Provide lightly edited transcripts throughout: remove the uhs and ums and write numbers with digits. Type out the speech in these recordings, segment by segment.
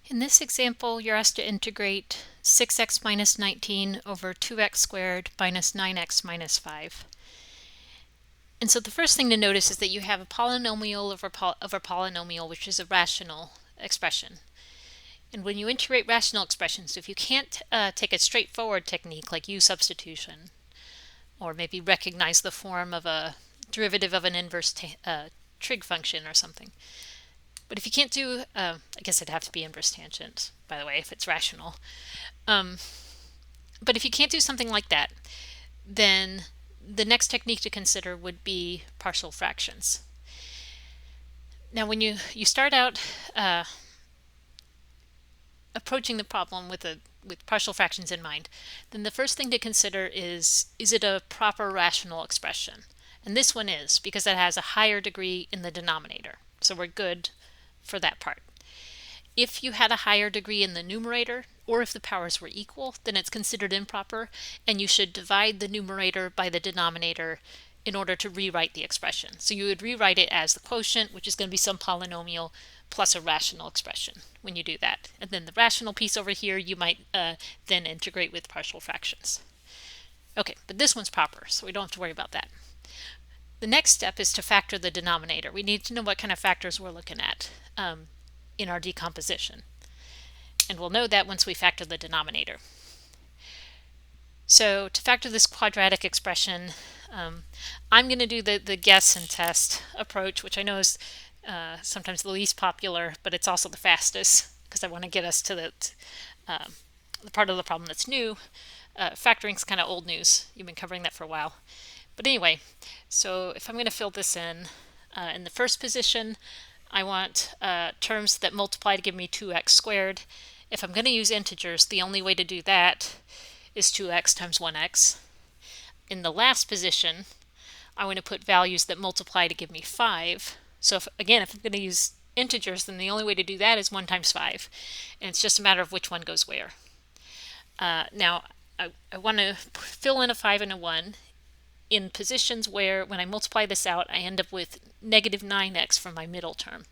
In this example, you're asked to integrate 6x minus 19 over 2x squared minus 9x minus 5. And so the first thing to notice is that you have a polynomial of a polynomial, which is a rational expression. And when you integrate rational expressions, if you can't take a straightforward technique like U substitution, or maybe recognize the form of a derivative of an inverse trig function or something. But if you can't do, I guess it'd have to be inverse tangent, by the way, if it's rational. But if you can't do something like that, then the next technique to consider would be partial fractions. Now, when you start out approaching the problem with partial fractions in mind, then the first thing to consider is it a proper rational expression? And this one is, because it has a higher degree in the denominator. So we're good for that part. If you had a higher degree in the numerator, or if the powers were equal, then it's considered improper, and you should divide the numerator by the denominator in order to rewrite the expression. So you would rewrite it as the quotient, which is going to be some polynomial, plus a rational expression when you do that. And then the rational piece over here, you might then integrate with partial fractions. Okay, but this one's proper, so we don't have to worry about that. The next step is to factor the denominator. We need to know what kind of factors we're looking at in our decomposition. And we'll know that once we factor the denominator. So to factor this quadratic expression, I'm going to do the guess and test approach, which I know is sometimes the least popular, but it's also the fastest, because I want to get us to the part of the problem that's new. Factoring's kind of old news. You've been covering that for a while. But anyway, so if I'm going to fill this in the first position, I want terms that multiply to give me 2x squared. If I'm going to use integers, the only way to do that is 2x times 1x. In the last position, I want to put values that multiply to give me 5. So if I'm going to use integers, then the only way to do that is 1 times 5. And it's just a matter of which one goes where. Now, I want to fill in a 5 and a 1 in positions where, when I multiply this out, I end up with negative 9x for my middle term.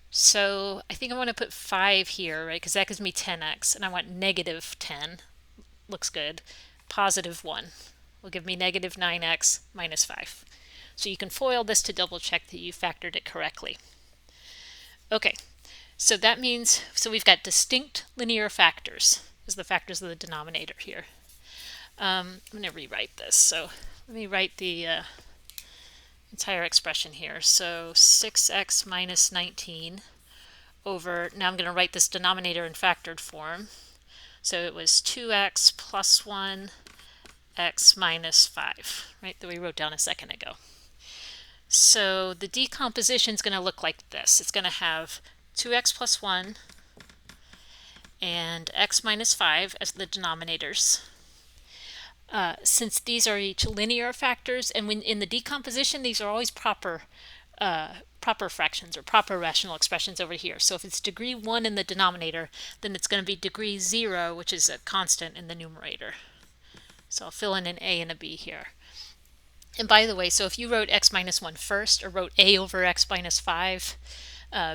So I think I want to put 5 here, right, because that gives me 10x, and I want negative 10. Looks good. Positive 1 will give me negative 9x minus 5. So you can FOIL this to double check that you factored it correctly. Okay, so that means, so we've got distinct linear factors as the factors of the denominator here. I'm going to rewrite this. So let me write the entire expression here. So 6x minus 19 over, now I'm going to write this denominator in factored form. So it was 2x plus 1 x minus 5, right, that we wrote down a second ago. So the decomposition is going to look like this. It's going to have 2x plus 1 and x minus 5 as the denominators. Since these are each linear factors, and when in the decomposition, these are always proper fractions or proper rational expressions over here. So if it's degree 1 in the denominator, then it's going to be degree 0, which is a constant in the numerator. So I'll fill in an a and a b here. And by the way, so if you wrote x minus 1 first, or wrote a over x minus 5,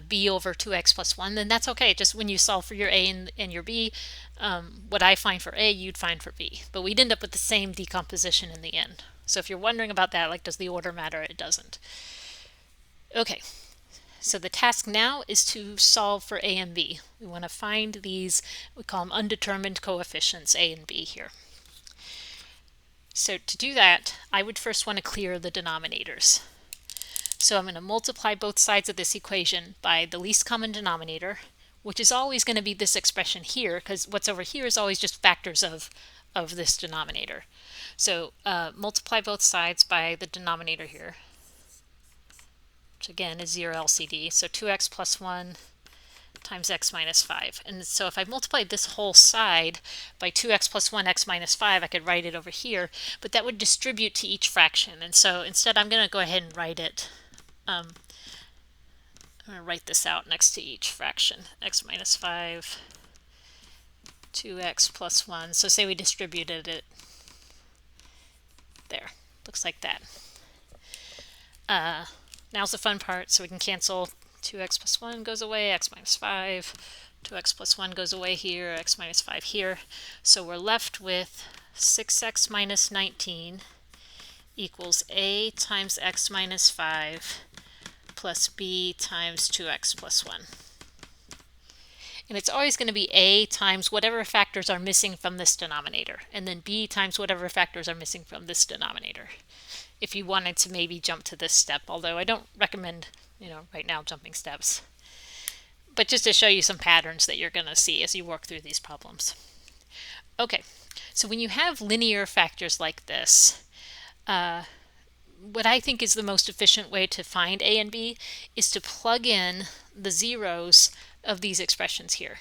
b over 2x plus 1, then that's okay. Just when you solve for your a and your b, what I find for a, you'd find for b. But we'd end up with the same decomposition in the end. So if you're wondering about that, like, does the order matter? It doesn't. Okay, so the task now is to solve for a and b. We want to find these, we call them undetermined coefficients, a and b here. So to do that, I would first want to clear the denominators. So I'm going to multiply both sides of this equation by the least common denominator, which is always going to be this expression here, because what's over here is always just factors of this denominator. So multiply both sides by the denominator here, which again is 0 LCD. So 2x plus 1 times x minus 5. And so if I multiplied this whole side by 2x plus 1 x minus 5, I could write it over here, but that would distribute to each fraction. And so instead, I'm going to go ahead and write it. I'm going to write this out next to each fraction. X minus 5, 2x plus 1. So say we distributed it there. Looks like that. Now's the fun part, so we can cancel 2x plus 1 goes away, x minus 5, 2x plus 1 goes away here, x minus 5 here. So we're left with 6x minus 19 equals a times x minus 5 plus b times 2x plus 1. And it's always going to be a times whatever factors are missing from this denominator, and then b times whatever factors are missing from this denominator. If you wanted to maybe jump to this step, although I don't recommend, right now jumping steps. But just to show you some patterns that you're going to see as you work through these problems. Okay, so when you have linear factors like this, what I think is the most efficient way to find a and b is to plug in the zeros of these expressions here.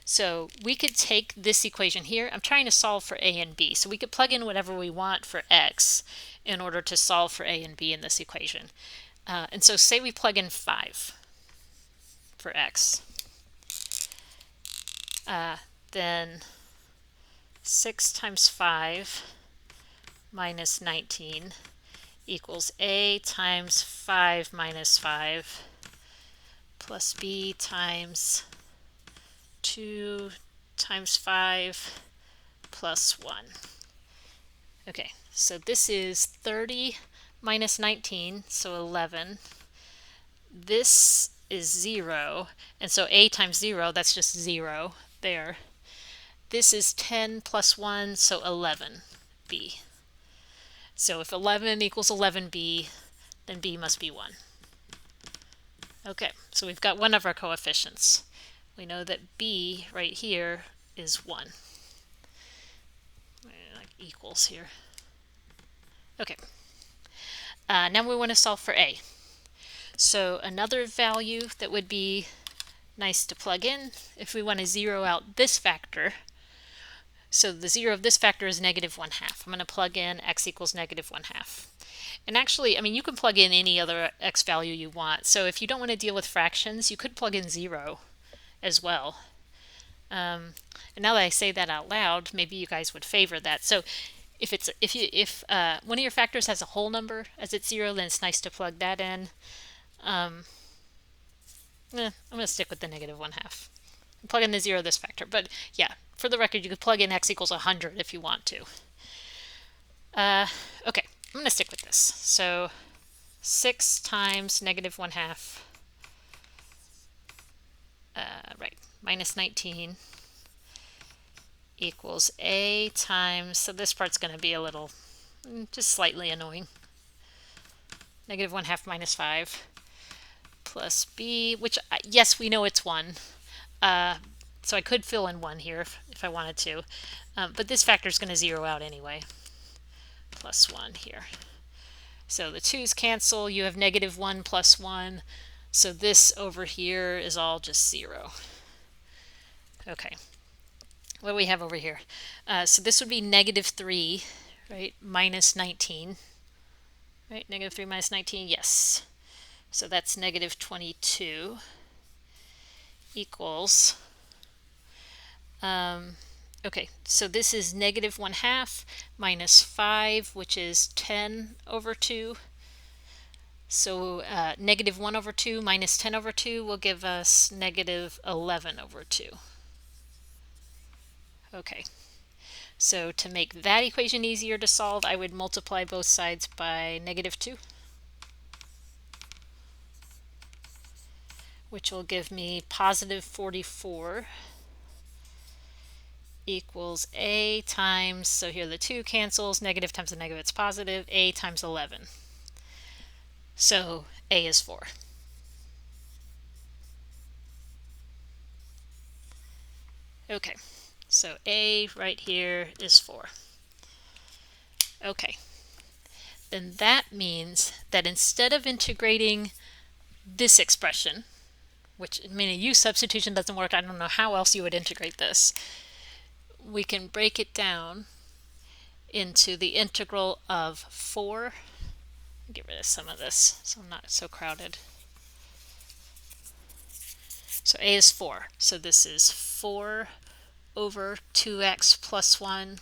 So we could take this equation here. I'm trying to solve for a and b. So we could plug in whatever we want for x in order to solve for a and b in this equation. And so say we plug in 5 for x. Then 6 times 5 minus 19 equals a times 5 minus 5 plus b times 2 times 5 plus 1. Okay, so this is 30 minus 19, so 11. This is 0, and so a times 0, that's just 0 there. This is 10 plus 1, so 11b. So if 11 equals 11b, then b must be 1. Okay, so we've got one of our coefficients. We know that b right here is 1. Like equals here. Okay. Now we want to solve for a. So another value that would be nice to plug in if we want to zero out this factor. So the 0 of this factor is negative 1/2. I'm going to plug in x equals negative 1/2. And actually, you can plug in any other x value you want. So if you don't want to deal with fractions, you could plug in 0 as well. And now that I say that out loud, maybe you guys would favor that. So if one of your factors has a whole number as its 0, then it's nice to plug that in. I'm going to stick with the negative 1/2. Plug in the 0 of this factor. But yeah, for the record, you could plug in x equals 100 if you want to. Okay, I'm going to stick with this. So 6 times negative 1/2, minus 19 equals a times, so this part's going to be a little, just slightly annoying, negative 1/2 minus 5 plus b, which, yes, we know it's 1. So I could fill in 1 here if I wanted to, but this factor is going to zero out anyway, plus 1 here. So the 2's cancel, you have negative 1 plus 1, so this over here is all just 0. Okay, what do we have over here? So this would be negative 3, right, minus 19, right, negative 3 minus 19, yes. So that's negative 22 equals, okay, so this is negative 1/2 minus 5, which is 10 over 2. So negative 1 over 2 minus 10 over 2 will give us negative 11 over 2. Okay, so to make that equation easier to solve, I would multiply both sides by negative 2, which will give me positive 44 equals a times, so here the 2 cancels, negative times the negative, it's positive, a times 11. So a is 4. Okay, so a right here is 4. Okay, then that means that instead of integrating this expression, which a U substitution doesn't work, I don't know how else you would integrate this, we can break it down into the integral of 4. Get rid of some of this so I'm not so crowded. So a is 4. So this is 4 over 2x plus 1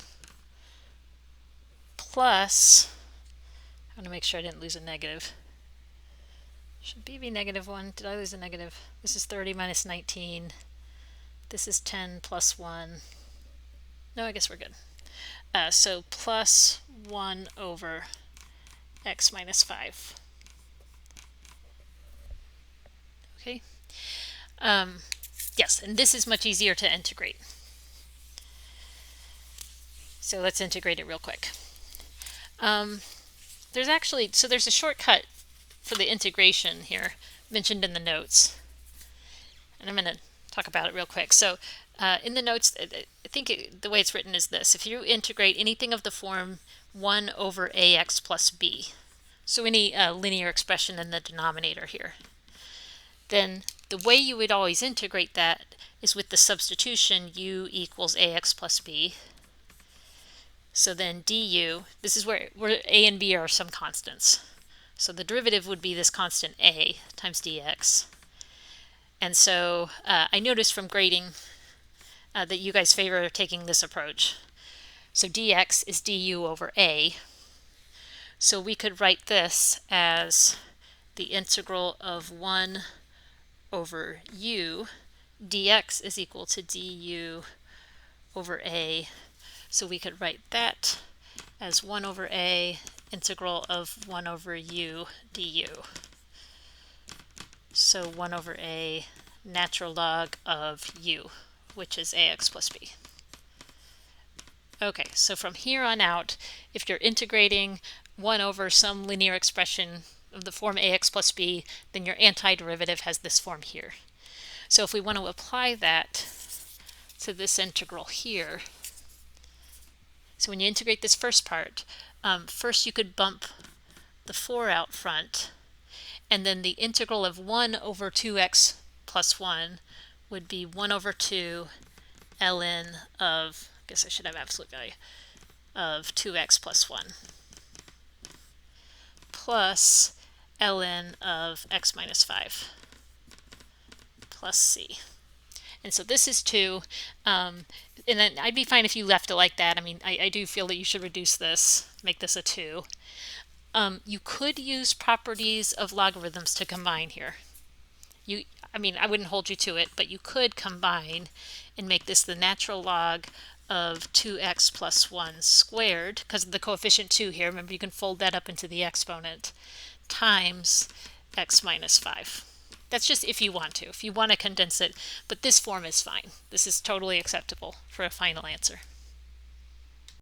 plus, I want to make sure I didn't lose a negative. Should b be negative 1? Did I lose a negative? This is 30 minus 19. This is 10 plus 1. No, I guess we're good. So plus 1 over x minus 5. Okay. Yes, and this is much easier to integrate. So let's integrate it real quick. There's a shortcut for the integration here mentioned in the notes. And I'm going to talk about it real quick. So in the notes, I think the way it's written is this. If you integrate anything of the form 1 over ax plus b, so any linear expression in the denominator here, then the way you would always integrate that is with the substitution u equals ax plus b. So then du, this is where a and b are some constants. So the derivative would be this constant a times dx. And so I noticed from grading that you guys favor taking this approach. So dx is du over a. So we could write this as the integral of 1 over u. Dx is equal to du over a. So we could write that as 1 over a integral of 1 over u du. So 1 over a natural log of u, which is ax plus b. Okay, so from here on out, if you're integrating 1 over some linear expression of the form ax plus b, then your antiderivative has this form here. So if we want to apply that to this integral here, so when you integrate this first part, first you could bump the 4 out front, and then the integral of 1 over 2x plus 1 would be 1 over 2 ln of, I guess I should have absolute value, of 2x plus 1 plus ln of x minus 5 plus c. And so this is 2. And then I'd be fine if you left it like that. I mean, I do feel that you should reduce this, make this a 2. You could use properties of logarithms to combine here. I mean, I wouldn't hold you to it, but you could combine and make this the natural log of 2x plus 1 squared, because of the coefficient 2 here. Remember, you can fold that up into the exponent, times x minus 5. That's just if you want to. If you want to condense it, but this form is fine. This is totally acceptable for a final answer.